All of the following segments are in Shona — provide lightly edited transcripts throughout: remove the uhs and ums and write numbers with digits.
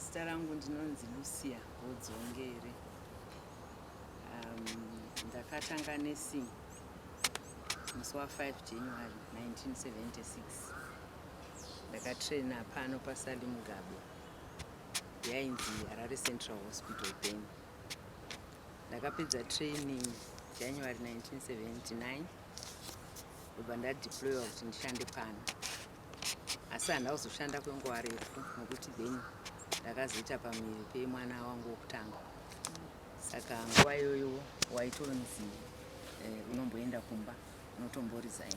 Zita rangu ndinonzi Lucia Godzongere. Ndakatanga nursing musi wa5 January 1976. Ndakatraina pano pasali Mugabe yainzi Harare Central Hospital upenyu. Ndakapedza training January 1979 ndobva ndadeployiwa kuti ndishande pano, asi handauzoshanda kwenguva refu nokuti then ndakazoita pamuviri pemwana wangu wokutanga. Saka nguva iyoyo waitonzi unomboenda kumba, unotomboresign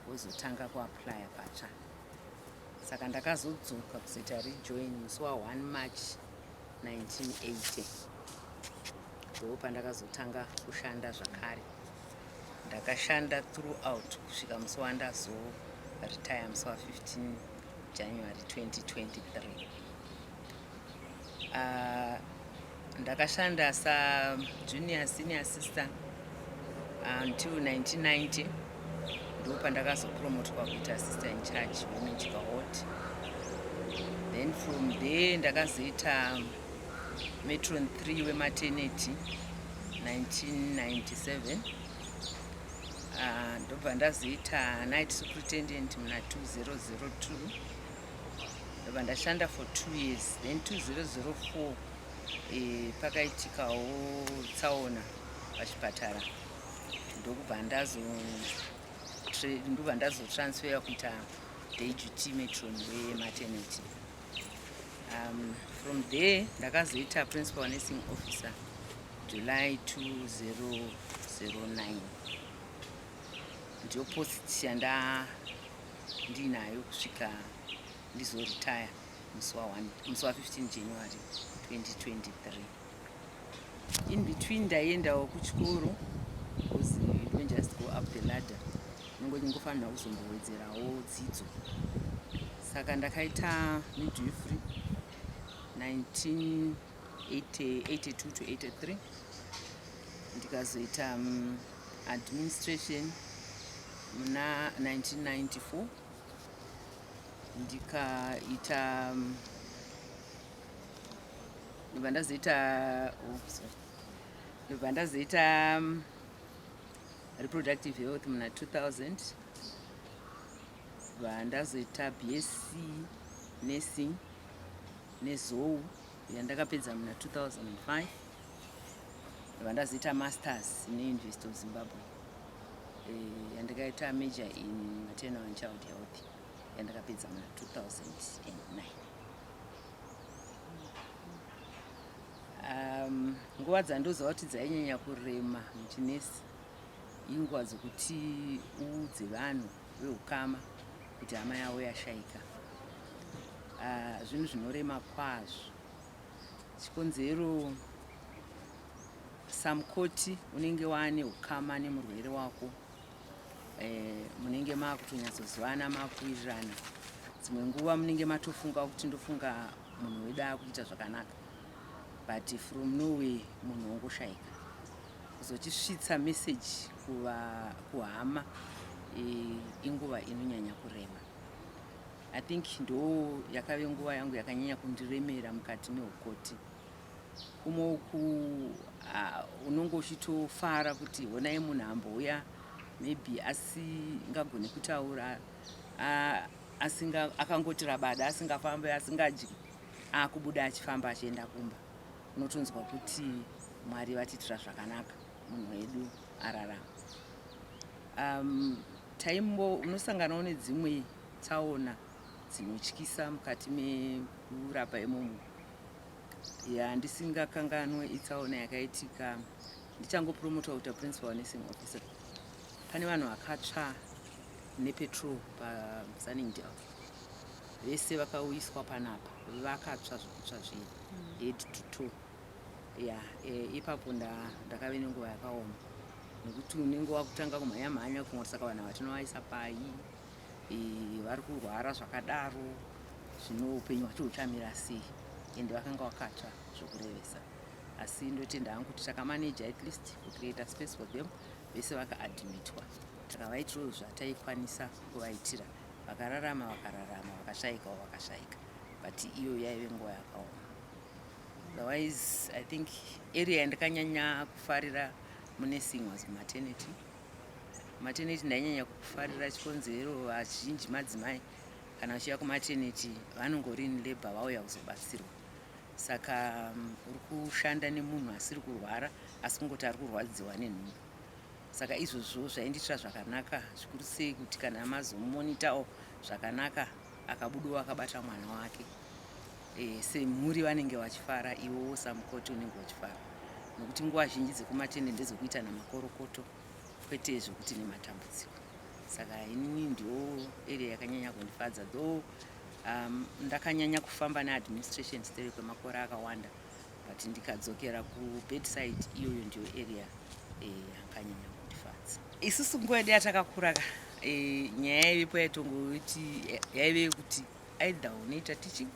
wozotanga kuapply patsva. Saka ndakazodzoka kuzoita rejoin musi wa1 March 1980 ndo pandakazotanga kushanda zvakare. Ndakashanda throughout kusvika musi wandazoretire musi wa15 January 2023. Ndakashanda junior senior sister until 1990 ndo pandakazopromotwa kuita sister in charge wemedical ward. Then from there ndakazoita matron 3 wematernity 1997. Ndobva ndazoita night superintendent muna 2002. Ndobva ndashanda for 2 years. Then 2004 pakaitikawo tsaona pachipatara, ndobva ndazotransfer kuita day duty matron wematernity. From there ndakazoita principal nursing officer July 2009. Ndiyo post ndinayo kusvika ndizoretire musi wa15 January 2023. In between ndaendawo kuchikoro because you don't just go up the ladder, unongofanira kuzombowedzerawo dzidzo. Saka ndakaita midwifery 1982 to 83. Ndikazoita administration muna 1994. ndikaita ndobva ndazoita reproductive health muna 2000. Ndazoita BSc nursing nezou yandakapedza muna 2005. Ndobva ndazoita masters neuniversity of Zimbabwe yandakaita major in maternal and child health yandakapedza muna 2009. Nguva dzandoziva kuti dzainyanya kurema muchinesi inguva dzokuti uudze vanhu veukama kuti hama yavo yashaika. Zvinhu zvinorema kwazvo. Chikonzero samukoti unenge waane ukama nemurwere wako, munenge maakutonyatsoziwana, maakuwirirana. Dzimwe nguva munenge matofunga kuti ndofunga munhu weda kuita zvakanaka, but from nowhere munhu wongoshaika. Kuzochisvitsa message kuhama inguva inonyanya kurema. I think ndo yakave nguva yangu yakanyanya kundiremera mukati meukoti. Kumwe uku unongo uchitofara kuti honai munhu ambouya maybe asingagone kutaura, akangoti rabada, asingafambe, asingadyi, akubuda achifamba achienda kumba. Unotonzwa kuti Mwari vatitira zvakanaka, munhu wedu ararama. Taimbo unosanganawo nedzimwe tsaona dzinotyisa mukati mekurapa imomo. Ndisingakanganwe itsaona yakaitika ndichangopromotwa kuita principal nursing officer. Pane vanhu vakatsva nepetrol paSunningdale, vese vakauyiswa panapa, vakatsva zvekutsva zviri head to toe. Ipapo ndakave nenguva yakaoma nekuti unenge wakutanga kumhanya kumwe, saka vanhu vatinovaisa pai vari kurwara zvakadaro, zvino upenyu hwacho huchamira sei, ende vakanga vakatsva zvokurevesa. Asi ndotenda hangu kuti takamaneja at least kucreata space for them, vese vakaadmitwa, takavaitirawo zvataikwanisa kuvaitira. Vakararama, vakashaikawo vakashaika. but iyo yaive nguva yakaoma. Otherwise I think area yandakanyanya kufarira munursing was maternity. Maternity ndainyanya kufarira chikonzero vazhinji madzimai kana vachiuya kumaternity vanongori in labor vauya kuzobatsirwa, saka uri kushanda nemunhu asiri kurwara asi kungoti ari kurwadziwa nenhumbu. Saka izvozvo zvainditira zvakanaka zvikuru sei kuti kana mazomonitawo zvakanaka akabudawo akabata mwana wake, semhuri vanenge vachifara, iwowo samukoti unenge uchifara, nokuti nguva zhinji dzekumatende ndedzekuita namakorokoto kwete zvokuti nematambudziko. Saka inini ndio area yakanyanya kundifadza, though ndakanyanya kufamba neadministration stere kwemakore akawanda, but ndikadzokera kubedside iyoyo ndio area yakanyanya kundifadza. Isusu nguva yedu yatakakura nyaya yaivepo yaitongoti yaive kuti either unoita teaching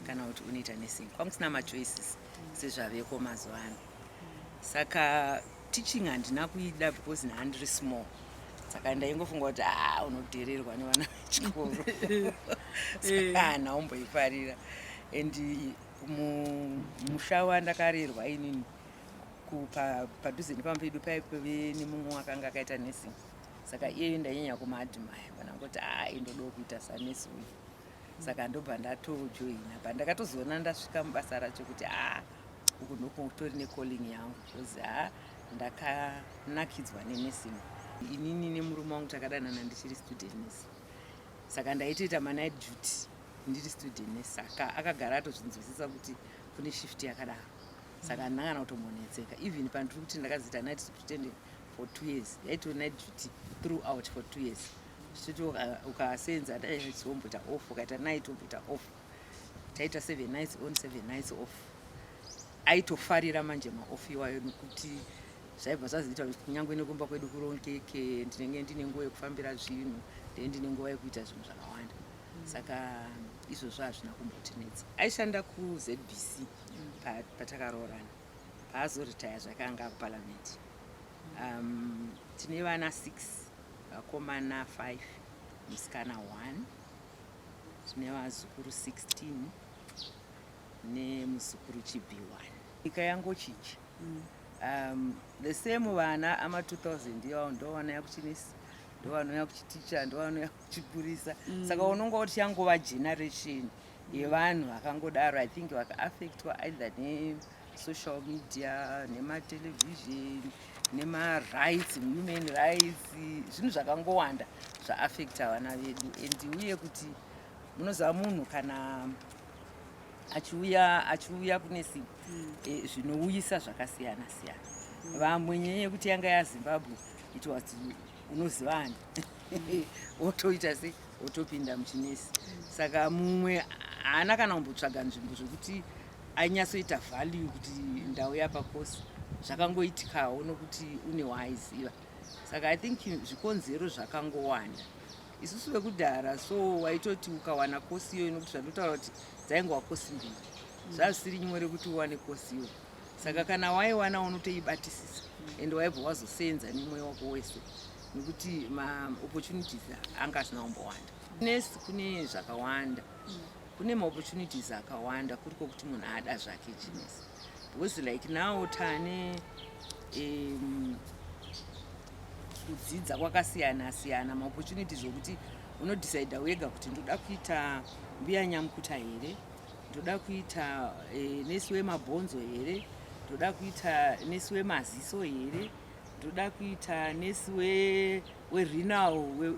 kana kuti unoita nursing, kwanga kusina machoices sezvaveko mazuva ano. Saka teaching handina kuida because handiri small, saka ndaingofunga kuti unodhererwa nevana vechikoro saka handaumboifarira. And musha wandakarerwa inini padhuze nepamba pedu paive nemumwe wakanga akaita nursing, saka iyeyo ndainyanya kumaadhimaya vanangoti indodawo kuita sanesi uyu. Saka ndobva ndatojoina, pandakatozoona ndasvika mubasa racho kuti uku ndokutori necalling yangu, because ndakanakidzwa nenursing. Inini nemurume wangu takadanana ndichiri student nurse, saka ndaitoita manight duty ndiri student nurse, saka akagara atozvinzwisisa kuti kune shift yakadaro, saka ndakana kutombonetseka. Even pandiri kuti ndakazoita night superintendent for 2 years, yaito night duty throughout for 2 years. Chitoti ukasenza womboita off, ukaita night womboita off, taita 7 nights on 7 nights off. Aitofarira manje maoff iwayo nokuti zvaibva zvazoita kuti kunyangwe nekumba kwedu kurongeke, ndinenge ndine nguva yekufambira zvinhu, ndine nguva yekuita zvinhu zvakawanda. Saka izvozvo hazvina kumbotinetsa. Aishanda kuZBC patakaroorana, paazoritaya zvakanga kuparliament. Tine vana 6, vakomana 5, musikana 1, tine vazukuru 16 nemuzukuru chibhi 1. Nyika yangochinja. The same vana ama 2000 yavo ndo vanouya kuchinesi, ndo vanouya kuchiticha, ndo vanouya kuchipurisa. Saka unongoti yangova generation yevanhu vakangodaro, I think vakaaffectwa either nesocial media, nematelevision, nemarights, human rights, zvinhu zvakangowanda zvaaffecta vana vedu. And uye kuti munoziva munhu kana achiuya kunesi zvinouyisa zvakasiyana siyana. Vamwe nyaya yekuti yanga yaZimbabwe it was unozivana otoita sei otopinda muchinesi. Saka mumwe haana kana kumbotsvaga nzvimbo zvokuti anyatsoita value kuti ndauya pakosi, zvakangoitikawo nokuti une waaiziva. Saka I think zvikonzero zvakangowanda. Isusu vekudhara so waitoti ukawana kosi iyo nokuti zvandotaura kuti dzaingwa kosi mbiri, zvazvisiri nyore kuti uwane kosi iyo. Saka kana waiwana unotoibatisisa ende waibva wazosenza nemwoyo wako wese, nokuti ma-opportunities anga asina kumbowanda. Nesi kune zvakawanda, kune ma-opportunities akawanda kuriko kuti munhu ada zvake chinesi. Because like now tane kudzidza kwakasiyana siyana, ma-opportunities zvokuti unodecide wega kuti ndoda kuita mbuya nyamukuta here, ndoda kuita nesi wemabhonzo here, ndoda kuita nesi wemaziso here, ndoda kuita nesi werenal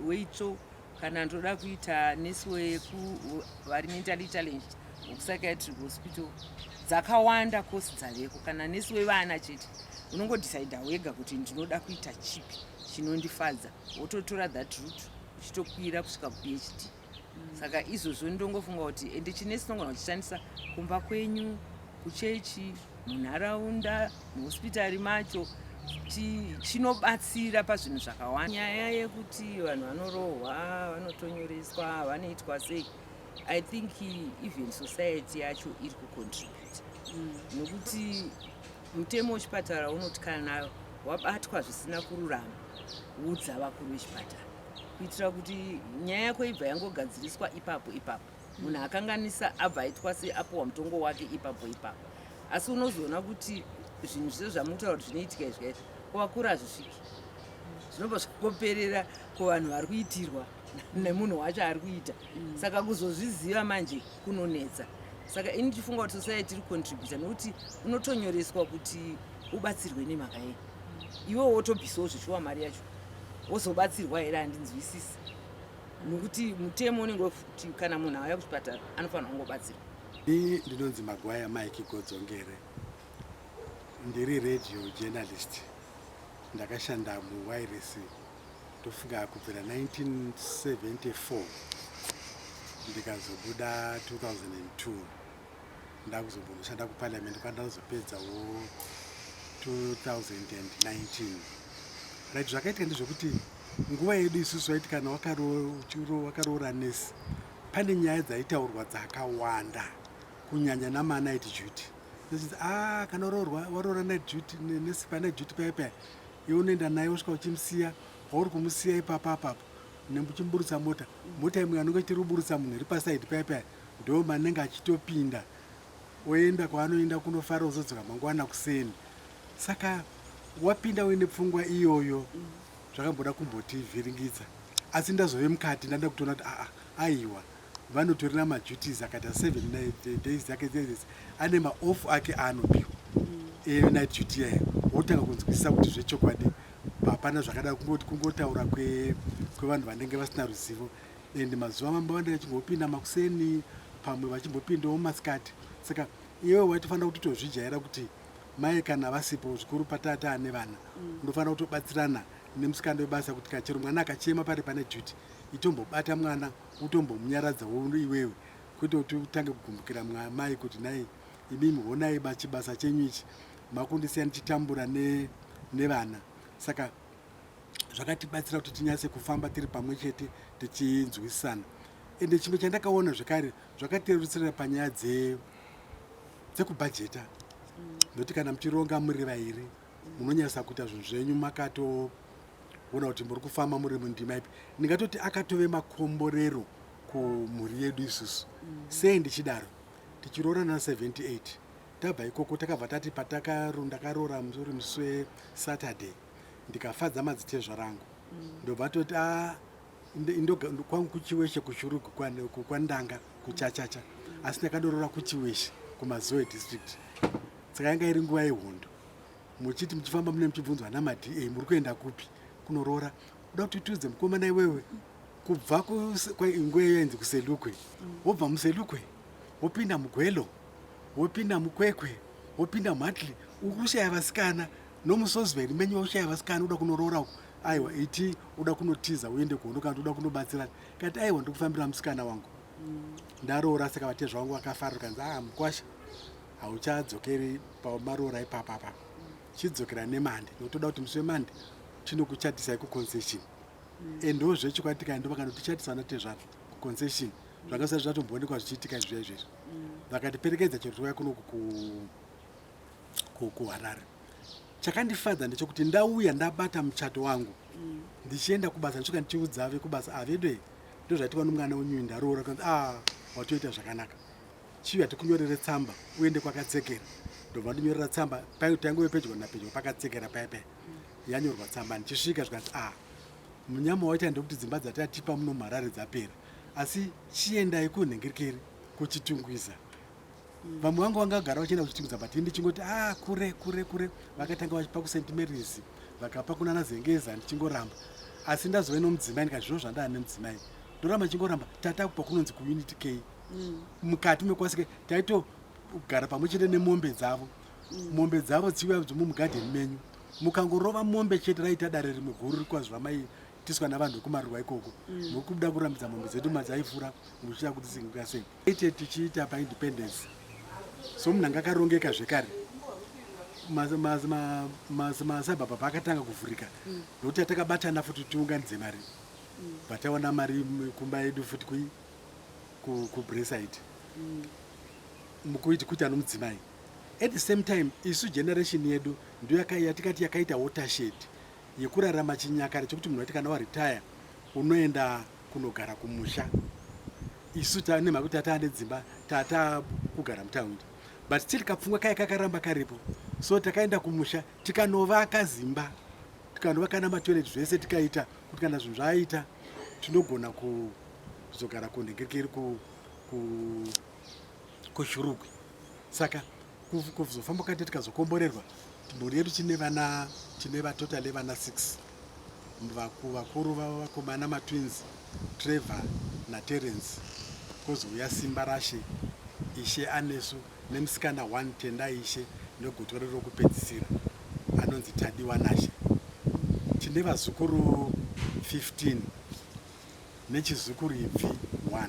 weitsvo, kana ndoda kuita nesi vari mentally challenged wekupsychiatric hospital. Dzakawanda kosi dzaveko. Kana nesi wevana chete unongodecida wega kuti ndinoda kuita chipi chinondifadza, wototora that route uchitokwira kusvika kuPhD. Saka izvozvo ndongofunga kuti ende chinesi tinogona kuchishandisa kumba kwenyu, kuchechi, munharaunda, muhospitari macho, chinobatsira pazvinhu zvakawanda. Nyaya yekuti vanhu vanorohwa, vanotonyoreswa, vanoitwa sei, I think even society yacho iri kucontribute. Nokuti mutemo wechipatara unoti kana wabatwa zvisina kururama, udza vakuru vechipatara, kuitira kuti nyaya yako ibva yangogadziriswa ipapo. munhu akanganisa abva aitwa seapuwa mutongo wake ipapo asi unozoona kuti zvinhu zvese zvamutaura kuti zvinoitika izvi kuvakuru hazvisviki zvinobva zvakoperera kuvanhu vari kuitirwa nemunhu wacho ari kuita saka kuzozviziva manje kunonetsa saka ini tifunga kuti society iri contributa nokuti unotonyoreswa kuti ubatsirwe nemhaka yei iwe wotobvisawo zvichiwa mari yacho wozobatsirwa here handinzwisisi nokuti mutemo unenge wekuti kana munhu auya kuchipatara anofanira kungobatsirwa. Ndinonzi Maguire Mike Godzongere, ndiri radio journalist, ndakashanda muwiresi tofunga kubvira 1974 ndikazobuda 2002 ndakuzombonoshanda kuparliament kwandazopedzawo 2019. Right, zvakaitika ndezvokuti nguva yedu isusu waiti kana wakaroora nesi pane nyaya dzaitaurwa dzakawanda kunyanya namanight duty. Kana waroora night duty nesi panight duty paya iwe unoenda naye usvika uchimusiya wauri kumusiya ipapo nemuchimburutsa mota imwe anenge ichiruburutsa munhu iri pasaidi paya ndo manenge achitopinda oenda kwaanoenda kunofara uzodzoka mangwana kuseni. Saka wapinda uine pfungwa iyoyo zvakamboda kumbotivhiringidza asi ndazove mukati ndanda kutoona kuti aiwa vanotorina maduties akaita 7 days ake ane maoff ake anopiwa night duty yayo wotanga kunzwisisa kuti zvechokwadi hapana zvakada kungotaura kwevanhu vanenge vasina ruzivo and mazuva mambo vandanga chingopinda makuseni pamwe vachimbopindawo masikati. Saka iwe waitofanira kuti tozvijaira kuti mai kana vasipo zvikuru patata ane vana unofanira kutobatsirana nemusikanda webasa kuti kachero mwana akachema pari pane duty itombobata mwana utombomunyaradzawo iwewe kwete kuti utange kugumbukira mai kuti nai imimi honai chibasa chenyu ichi makundisiya ndichitambura nevana. Saka zvakatibatsira kuti tinyase kufamba tiri pamwe chete tichinzwisisana. Ende chimwe chandakaona zvakare zvakaterutsira panyaya dzekubhajeta nokuti kana muchironga muri vairi munonyasa kuita zvinhu zvenyu makatoona kuti muri kufamba muri mundima ipi. Ndingatoti akatove makomborero kumhuri yedu isusu. Sei ndichidaro tichiroora na 78 tabva ikoko takabva tati ndakaroora musori musi weSaturday ndikafadza madzitezva rangu ndobva toti kwangu kuchiweshe kushurugu kwandanga kuchachacha asi ndakandoroora kuchiweshe kumazoe district. Saka yanga iri nguva yehondo muchiti muchifamba mune muchibvunzwa nama DA muri kuenda kupi kunoroora uda kuti tudze mukomana iwewe kubva nguva yainzi kuselukwe wobva muselukwe wopinda mugwelo wopinda mukwekwe wopinda muhatli ukushaya vasikana nomusozveri menyu ushaya vasikana uda kunoroora uko aiwa iti uda kunotiza uende kuhondo kana uda kunobatsirana kati aiwa ndokufambira musikana wangu ndaroora. Saka vatezva wangu vakafara kanzi mukwasha hauchadzokeri pamaroora ipapapa chidzokera nemande notoda kuti musi wemande chinokuchatisai kuconcession endo zvechikwati kaendo vakanotichatisa vanatezvaro kuconcession zvangasati zvatomboonekwa zvichiitika izvezvo vakatiperekedza chero twaya kuno kuHarare. Chakandifadza ndechekuti ndauya ndabata muchato wangu ndichienda kubasa ndisvika ndichiudza ave kubasa avedwe ndozvati vano mwana wenyu ndaroora kanzi watoita zvakanaka chiuya tikunyorere tsamba uende kwakatsekera ndobva ndinyorera tsamba tanguve pedyo napedyo pakatsekera paya yanyorwa tsamba ndichisvika zvikanzi munyama waita ndekuti dzimba dzatatipa muno muHarare dzapera asi chiendai kunhengerekeri kuchitungwiza. Vamwe vangu vangagara vachienda kuchitungwiza but ndichingoti kure vakatanga vachipa kuSt Mary's vakapa kuna Nazengeza ndichingoramba asi ndazove nomudzimai ndikazvino zvandava nemudzimai ndoramba ndichingoramba tatakupa kunonzi kuUnity K mukati mekwasike taitogara pamwe chete nemombe dzavo tsiyo dzomumugadheni menyu mukangorova mombe chete raita dare rimwe guru rikwazvo ramai tiswa navanhu vekumaruwa ikoko nokuda kurambidza mombe dzedu madzaifura muchida kuti singuka sei ite tichiita paindependence so munhu anga akarongeka zvekare masabhabha paakatanga kuvhurika nokuti takabatana futi tiunganidze mari bataona mari kumba yedu futi kuBraeside mukuiti kuti anomudzimai. At the same time isu generation yedu ndio yatikati yakaita watershed yekurarama chinyakare chekuti munhu wati kana waretire unoenda kunogara kumusha isu tanemha kuti tataa nedzimba tataa kugara mutaundi, but still kapfungwa kaya kakaramba karipo. So takaenda kumusha tikanovaka zimba, tikanovaka namatoilet zvese, tikaita kuti kana zvinhu zvaaita tinogona kuzogara kunhengekeri kushurukwe. Saka kuzofamba kati tikazokomborerwa, mhuri yedu tine vatotale vana 6, vakuru vakomana matwins Trevor naTerence, kozouya Simba Rashe, Ishe Anesu nemusikana 1 Tenda Ishe negotore rokupedzisira anonzi Tadiwa Nashe. Tine vazukuru 15 nechizukuru ibvi 1.